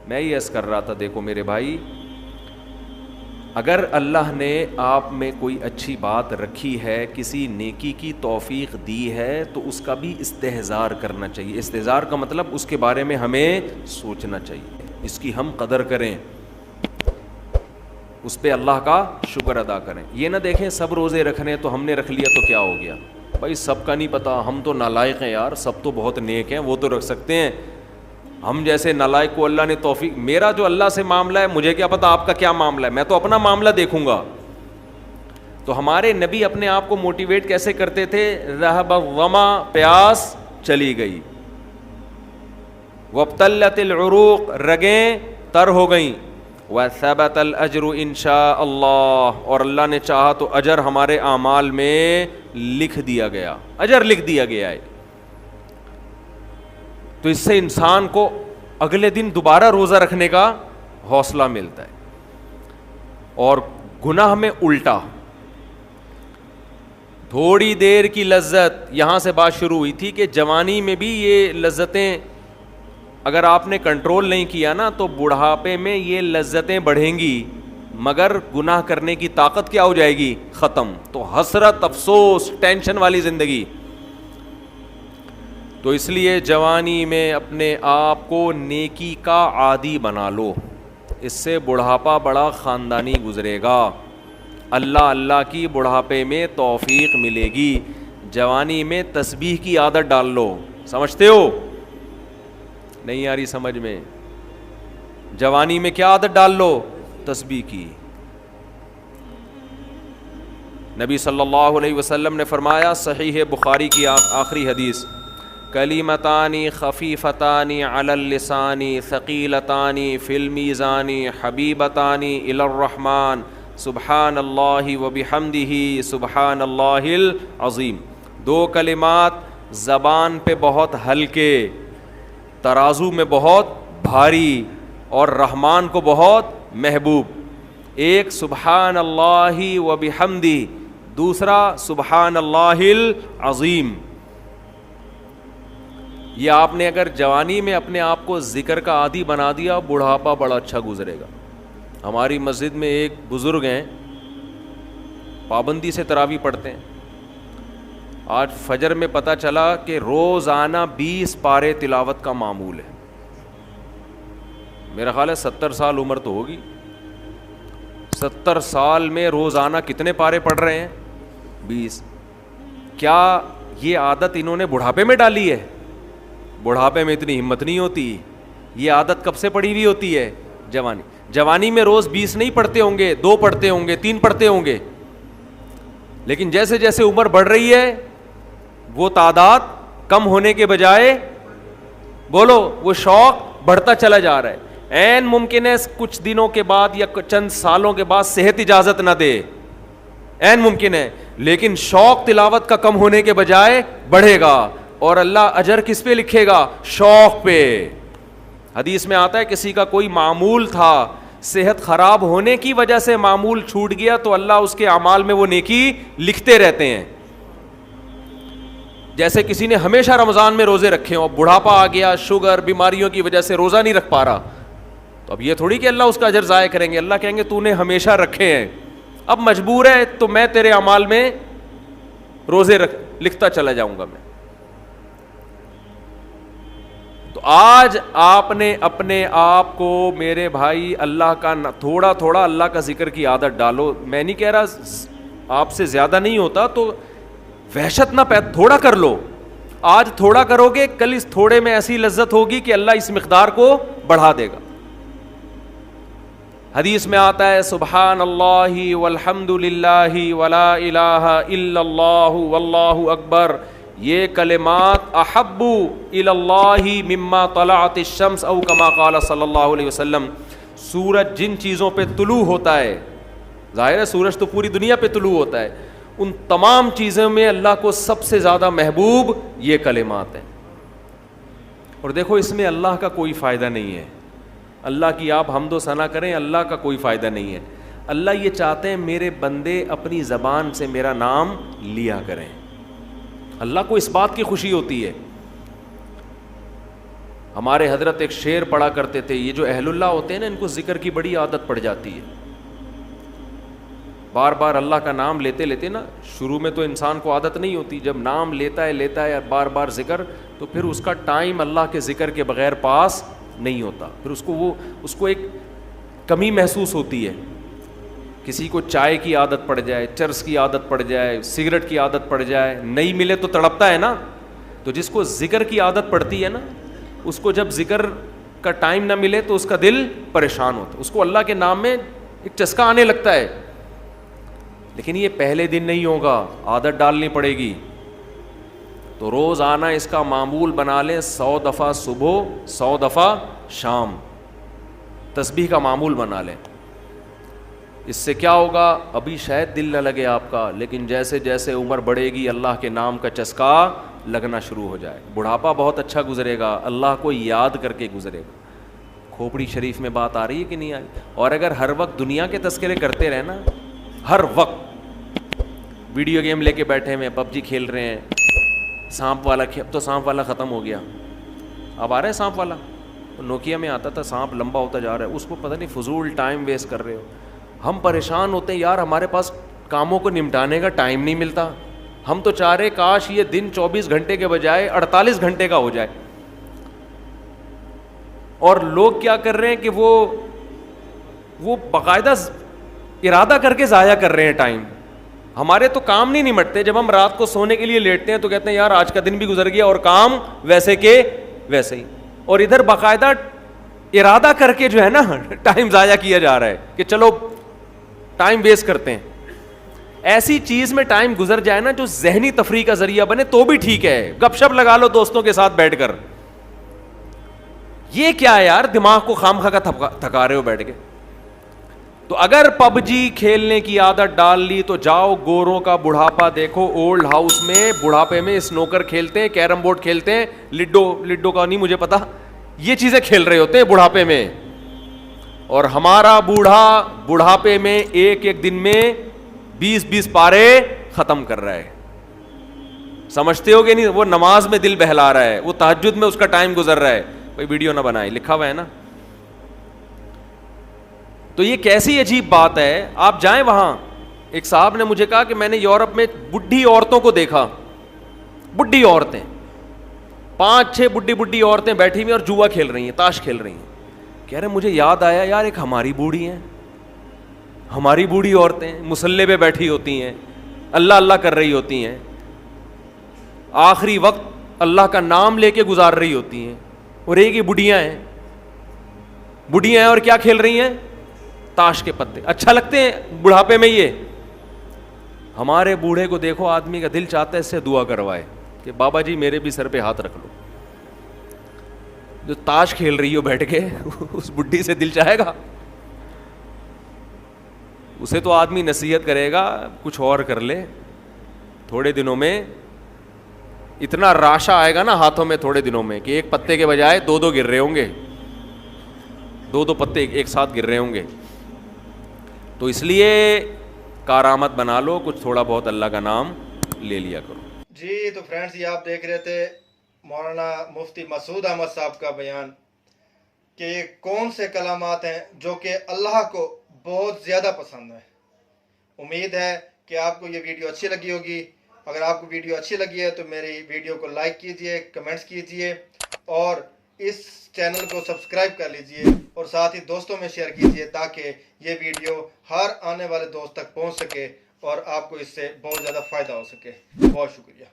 میں یہ عرض کر رہا تھا، دیکھو میرے بھائی، اگر اللہ نے آپ میں کوئی اچھی بات رکھی ہے، کسی نیکی کی توفیق دی ہے، تو اس کا بھی استحضار کرنا چاہیے۔ استحضار کا مطلب اس کے بارے میں ہمیں سوچنا چاہیے، اس کی ہم قدر کریں، اس پہ اللہ کا شکر ادا کریں۔ یہ نہ دیکھیں سب روزے رکھنے تو ہم نے رکھ لیا تو کیا ہو گیا، بھائی سب کا نہیں پتہ، ہم تو نالائق ہیں یار، سب تو بہت نیک ہیں، وہ تو رکھ سکتے ہیں، ہم جیسے نالائق کو اللہ نے توفیق، میرا جو اللہ سے معاملہ ہے مجھے کیا پتا آپ کا کیا معاملہ ہے، میں تو اپنا معاملہ دیکھوں گا۔ تو ہمارے نبی اپنے آپ کو موٹیویٹ کیسے کرتے تھے؟ ذہب الظما، پیاس چلی گئی، وابتلت العروق، رگیں تر ہو گئیں، وثبت الاجر ان شاء اللہ، اور اللہ نے چاہا تو اجر ہمارے اعمال میں لکھ دیا گیا، اجر لکھ دیا گیا ہے۔ تو اس سے انسان کو اگلے دن دوبارہ روزہ رکھنے کا حوصلہ ملتا ہے۔ اور گناہ میں الٹا، تھوڑی دیر کی لذت، یہاں سے بات شروع ہوئی تھی کہ جوانی میں بھی یہ لذتیں اگر آپ نے کنٹرول نہیں کیا نا تو بڑھاپے میں یہ لذتیں بڑھیں گی، مگر گناہ کرنے کی طاقت کیا ہو جائے گی؟ ختم۔ تو حسرت، افسوس، ٹینشن والی زندگی۔ تو اس لیے جوانی میں اپنے آپ کو نیکی کا عادی بنا لو، اس سے بڑھاپا بڑا خاندانی گزرے گا، اللہ اللہ کی بڑھاپے میں توفیق ملے گی۔ جوانی میں تسبیح کی عادت ڈال لو، سمجھتے ہو؟ نہیں آ رہی سمجھ میں؟ جوانی میں کیا عادت ڈال لو؟ تسبیح کی۔ نبی صلی اللہ علیہ وسلم نے فرمایا، صحیح بخاری کی آخری حدیث، کلیمتانی خفیفتانی علی اللسانی ثقیلتانی فی المیزان حبیبتانی الی الرحمن سبحان اللہ وبحمدہ سبحان اللہ العظیم۔ دو کلمات زبان پہ بہت ہلکے، ترازو میں بہت بھاری، اور رحمان کو بہت محبوب۔ ایک سبحان اللہ وبحمدہ، دوسرا سبحان اللہ العظیم۔ یہ آپ نے اگر جوانی میں اپنے آپ کو ذکر کا عادی بنا دیا، بڑھاپا بڑا اچھا گزرے گا۔ ہماری مسجد میں ایک بزرگ ہیں، پابندی سے تراویح پڑھتے ہیں۔ آج فجر میں پتہ چلا کہ روزانہ 20 پارے تلاوت کا معمول ہے۔ میرا خیال ہے 70 سال عمر تو ہوگی، 70 سال میں روزانہ کتنے پارے پڑھ رہے ہیں؟ 20۔ کیا یہ عادت انہوں نے بڑھاپے میں ڈالی ہے؟ بڑھاپے میں اتنی ہمت نہیں ہوتی، یہ عادت کب سے پڑی ہوئی ہوتی ہے؟ جوانی میں روز 20 نہیں پڑھتے ہوں گے، 2 پڑھتے ہوں گے، 3 پڑھتے ہوں گے، لیکن جیسے جیسے عمر بڑھ رہی ہے وہ تعداد کم ہونے کے بجائے، بولو، وہ شوق بڑھتا چلا جا رہا ہے۔ عین ممکن ہے کچھ دنوں کے بعد یا چند سالوں کے بعد صحت اجازت نہ دے، عین ممکن ہے، لیکن شوق تلاوت کا کم ہونے کے بجائے بڑھے گا، اور اللہ اجر کس پہ لکھے گا؟ شوق پہ۔ حدیث میں آتا ہے کسی کا کوئی معمول تھا، صحت خراب ہونے کی وجہ سے معمول چھوٹ گیا تو اللہ اس کے اعمال میں وہ نیکی لکھتے رہتے ہیں۔ جیسے کسی نے ہمیشہ رمضان میں روزے رکھے ہوں، بڑھاپا آ گیا، شوگر، بیماریوں کی وجہ سے روزہ نہیں رکھ پا رہا، تو اب یہ تھوڑی کہ اللہ اس کا اجر ضائع کریں گے، اللہ کہیں گے تو نے ہمیشہ رکھے ہیں، اب مجبور ہے تو میں تیرے اعمال میں روزے لکھتا چلا جاؤں گا میں۔ تو آج آپ نے اپنے آپ کو، میرے بھائی، اللہ کا تھوڑا تھوڑا اللہ کا ذکر کی عادت ڈالو۔ میں نہیں کہہ رہا آپ سے زیادہ نہیں ہوتا تو وحشت نہ پیدا، تھوڑا کر لو۔ آج تھوڑا کرو گے، کل اس تھوڑے میں ایسی لذت ہوگی کہ اللہ اس مقدار کو بڑھا دے گا۔ حدیث میں آتا ہے سبحان اللہ والحمد للہ ولا الہ الا اللہ واللہ اکبر، یہ کلمات احب الی اللہ مما طلعت الشمس او کما قال صلی اللہ علیہ وسلم۔ سورج جن چیزوں پہ طلوع ہوتا ہے، ظاہر ہے سورج تو پوری دنیا پہ طلوع ہوتا ہے، ان تمام چیزوں میں اللہ کو سب سے زیادہ محبوب یہ کلمات ہیں۔ اور دیکھو اس میں اللہ کا کوئی فائدہ نہیں ہے، اللہ کی آپ حمد و ثنا کریں، اللہ کا کوئی فائدہ نہیں ہے۔ اللہ یہ چاہتے ہیں میرے بندے اپنی زبان سے میرا نام لیا کریں، اللہ کو اس بات کی خوشی ہوتی ہے۔ ہمارے حضرت ایک شعر پڑھا کرتے تھے, یہ جو اہل اللہ ہوتے ہیں نا ان کو ذکر کی بڑی عادت پڑ جاتی ہے, بار بار اللہ کا نام لیتے لیتے نا, شروع میں تو انسان کو عادت نہیں ہوتی, جب نام لیتا ہے بار بار ذکر, تو پھر اس کا ٹائم اللہ کے ذکر کے بغیر پاس نہیں ہوتا, پھر اس کو ایک کمی محسوس ہوتی ہے. کسی کو چائے کی عادت پڑ جائے, چرس کی عادت پڑ جائے, سگریٹ کی عادت پڑ جائے, نہیں ملے تو تڑپتا ہے نا. تو جس کو ذکر کی عادت پڑتی ہے نا, اس کو جب ذکر کا ٹائم نہ ملے تو اس کا دل پریشان ہوتا ہے, اس کو اللہ کے نام میں ایک چسکا آنے لگتا ہے. لیکن یہ پہلے دن نہیں ہوگا, عادت ڈالنی پڑے گی. تو روز آنا اس کا معمول بنا لیں, 100 دفعہ صبح 100 دفعہ شام تسبیح کا معمول بنا لیں. اس سے کیا ہوگا, ابھی شاید دل نہ لگے آپ کا, لیکن جیسے جیسے عمر بڑھے گی اللہ کے نام کا چسکا لگنا شروع ہو جائے. بڑھاپا بہت اچھا گزرے گا, اللہ کو یاد کر کے گزرے گا. کھوپڑی شریف میں بات آ رہی ہے کہ نہیں آ رہی؟ اور اگر ہر وقت دنیا کے تذکرے کرتے رہے نا, ہر وقت ویڈیو گیم لے کے بیٹھے ہوئے, پب جی کھیل رہے ہیں, سانپ والا اب تو سانپ والا ختم ہو گیا, اب آ رہا ہے سانپ والا. نوکیا میں آتا تھا, سانپ لمبا ہوتا جا رہا ہے, اس کو پتہ نہیں فضول ٹائم ویسٹ کر رہے ہو. ہم پریشان ہوتے ہیں یار, ہمارے پاس کاموں کو نمٹانے کا ٹائم نہیں ملتا. ہم تو چاہ رہے کاش یہ دن 24 گھنٹے کے بجائے 48 گھنٹے کا ہو جائے. اور لوگ کیا کر رہے ہیں کہ وہ باقاعدہ ارادہ کر کے ضائع کر رہے ہیں ٹائم. ہمارے تو کام نہیں نمٹتے, جب ہم رات کو سونے کے لیے لیٹتے ہیں تو کہتے ہیں یار آج کا دن بھی گزر گیا اور کام ویسے کے ویسے ہی, اور ادھر باقاعدہ ارادہ کر کے جو ہے نا ٹائم ضائع کیا جا رہا ہے کہ چلو ٹائم ویسٹ کرتے ہیں. ایسی چیز میں ٹائم گزر جائے نا جو ذہنی تفریح کا ذریعہ بنے تو بھی ٹھیک ہے, گپ شپ لگا لو دوستوں کے ساتھ بیٹھ کر. یہ کیا ہے یار, دماغ کو خامخواہ کا تھکا رہے ہو بیٹھ کے. تو اگر پب جی کھیلنے کی عادت ڈال لی تو جاؤ گوروں کا بڑھاپا دیکھو, اولڈ ہاؤس میں بڑھاپے میں اسنوکر کھیلتے ہیں, کیرم بورڈ کھیلتے ہیں, لڈو کا نہیں مجھے پتا, یہ چیزیں کھیل رہے ہوتے ہیں بڑھاپے میں. اور ہمارا بوڑھا بڑھاپے میں ایک دن میں 20 پارے ختم کر رہا ہے. سمجھتے ہو کہ نہیں, وہ نماز میں دل بہلا رہا ہے, وہ تہجد میں اس کا ٹائم گزر رہا ہے. کوئی ویڈیو نہ بنائے, لکھا ہوا ہے نا. تو یہ کیسی عجیب بات ہے. آپ جائیں وہاں, ایک صاحب نے مجھے کہا کہ میں نے یورپ میں بڈھی عورتوں کو دیکھا, بڈھی عورتیں 5-6 بڈھی عورتیں بیٹھی ہوئی اور جوا کھیل رہی ہیں, تاش کھیل رہی ہیں. کہہ رہے مجھے یاد آیا یار ایک ہماری بوڑھی ہیں, ہماری بوڑھی عورتیں مصلے پہ بیٹھی ہوتی ہیں, اللہ اللہ کر رہی ہوتی ہیں, آخری وقت اللہ کا نام لے کے گزار رہی ہوتی ہیں, اور ایک ہی بڑھیاں ہیں اور کیا کھیل رہی ہیں, تاش کے پتے. اچھا لگتے ہیں بڑھاپے میں یہ. ہمارے بوڑھے کو دیکھو, آدمی کا دل چاہتا ہے اس سے دعا کروائے کہ بابا جی میرے بھی سر پہ ہاتھ رکھ لو. جو تاش کھیل رہی ہو بیٹھ کے اس بڈھی سے دل چاہے گا؟ اسے تو آدمی نصیحت کرے گا کچھ اور کر لے. تھوڑے دنوں میں اتنا راشا آئے گا نا ہاتھوں میں تھوڑے دنوں میں کہ ایک پتے کے بجائے 2 گر رہے ہوں گے, 2 پتے ایک ساتھ گر رہے ہوں گے. تو اس لیے کارآمد بنا لو, کچھ تھوڑا بہت اللہ کا نام لے لیا کرو. جی تو فرینڈز, یہ آپ دیکھ رہے تھے مولانا مفتی مسعود احمد صاحب کا بیان کہ یہ کون سے کلامات ہیں جو کہ اللہ کو بہت زیادہ پسند ہے. امید ہے کہ آپ کو یہ ویڈیو اچھی لگی ہوگی. اگر آپ کو ویڈیو اچھی لگی ہے تو میری ویڈیو کو لائک کیجئے, کمنٹس کیجئے, اور اس چینل کو سبسکرائب کر لیجئے, اور ساتھ ہی دوستوں میں شیئر کیجئے تاکہ یہ ویڈیو ہر آنے والے دوست تک پہنچ سکے اور آپ کو اس سے بہت زیادہ فائدہ ہو سکے. بہت شکریہ.